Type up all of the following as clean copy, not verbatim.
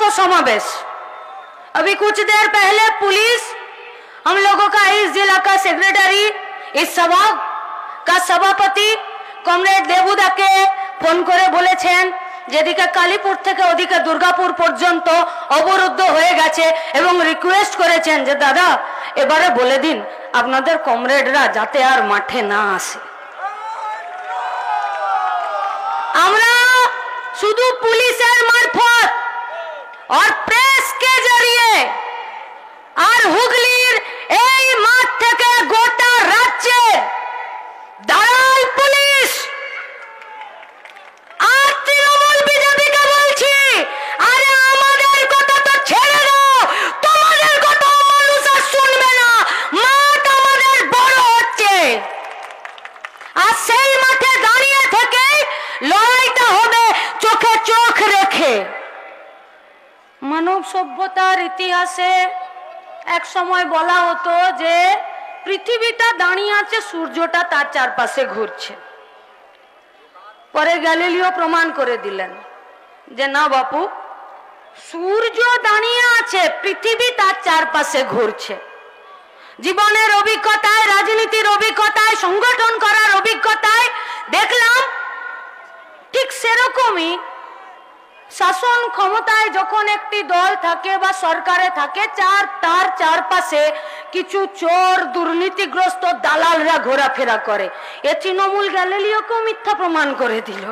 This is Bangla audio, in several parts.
को समावेश। अभी कुछ देर पहले पुलिस हम लोगों का इस जिला का सेक्रेटरी, इस सभा का सभापति कमरेड देबुदा के फोन करे बोलेছেন যেদিকে কালীপুর থেকে ওদিকে দুর্গাপুর পর্যন্ত অবরুদ্ধ হয়ে গেছে এবং রিকোয়েস্ট করেছেন যে দাদা এবারে বলে দিন আপনাদের কমরেডরা যাতে আর মাঠে না আসে। আমরা শুধু পুলিশের মারফত और प्रेस के जरिए और हुगलिर এই মাঠ থেকে গোটা রাজ্যে দালাল পুলিশ আর তৃণমূল বিজেপিকে বলছি, আরে আমাদের কথা তো ছেড়ে দাও, তোমাদের কথা মানুষ আর শুনবে না। মাঠ আমাদের বড় হচ্ছে আর সেই মাঠে দাঁড়িয়ে থেকে লড়াইটা হবে চোখে চোখ রেখে। মানব সভ্যতার ইতিহাসে এক সময় বলা হতো যে পৃথিবীটা দাঁড়িয়ে আছে, সূর্যটা তার চারপাশে ঘুরছে। পরে গ্যালিলিও প্রমাণ করে দিলেন যে না বাপু, সূর্য দাঁড়িয়ে আছে, পৃথিবী তার চারপাশে ঘুরছে। জীবনের অভিজ্ঞতায়, রাজনীতির অভিজ্ঞতায়, সংগঠন করার অভিজ্ঞতায় দেখলাম ঠিক সেরকমই শাসন ক্ষমতায় যখন একটি দল থাকে বা সরকারে থাকে, তার চারপাশে কিছু চোর দুর্নীতিগ্রস্ত দালালরা ঘোরাফেরা করে। এ তৃণমূল গ্যালিলিওকেও মিথ্যা প্রমাণ করে দিল।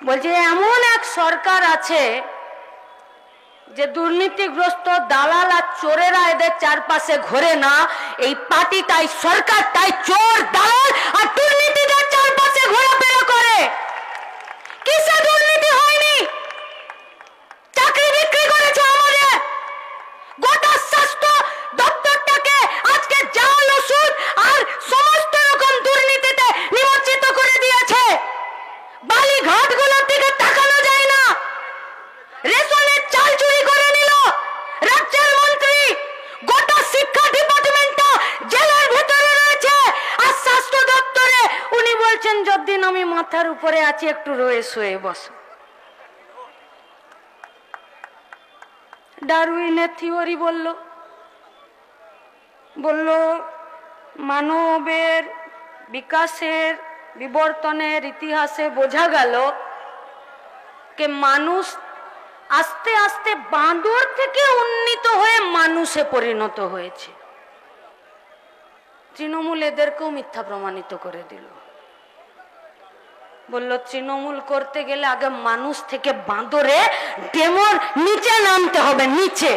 বলছে এমন এক সরকার আছে যে দুর্নীতিগ্রস্ত দালাল আর চোরেরা এদের চারপাশে ঘোরে না, এই পার্টিটাই সরকারটাই চোর দালাল আর দুর্নীতিদের চারপাশে ঘোরাফেরা করে। কিসে দুর্নীতি হয়নি? চাকরি বিক্রি করেছে আমাদের, গোটা স্বাস্থ্য দপ্তরটাকে আজকে জাল ওষুধ আর সমস্ত রকম দুর্নীতিতে নিমজ্জিত করে দিয়েছে। বালিঘাটগুলোর দিকে তাকানো যায় না, রেশনের চাল চুরি করে নিল রাজ্যের মন্ত্রী, গোটা শিক্ষা ডিপার্টমেন্টটা জেলের ভিতরে রয়েছে। আর স্বাস্থ্য দপ্তরে উনি বলছেন যতদিন আমি মাথার উপরে আছি একটু রয়ে শুয়ে বসো। ডারউইনের থিওরি বলল মানবের বিকাশের বিবর্তনের ইতিহাসে বোঝা গেল যে মানুষ আস্তে আস্তে বাঁদর থেকে উন্নীত হয়ে মানুষে পরিণত হয়েছে। তৃণমূল এদেরকেও মিথ্যা প্রমাণিত করে দিল। বলল তৃণমূল করতে গেলে আগে মানুষ থেকে বাঁদরে ডেমোর নিচে নামতে হবে, নিচে।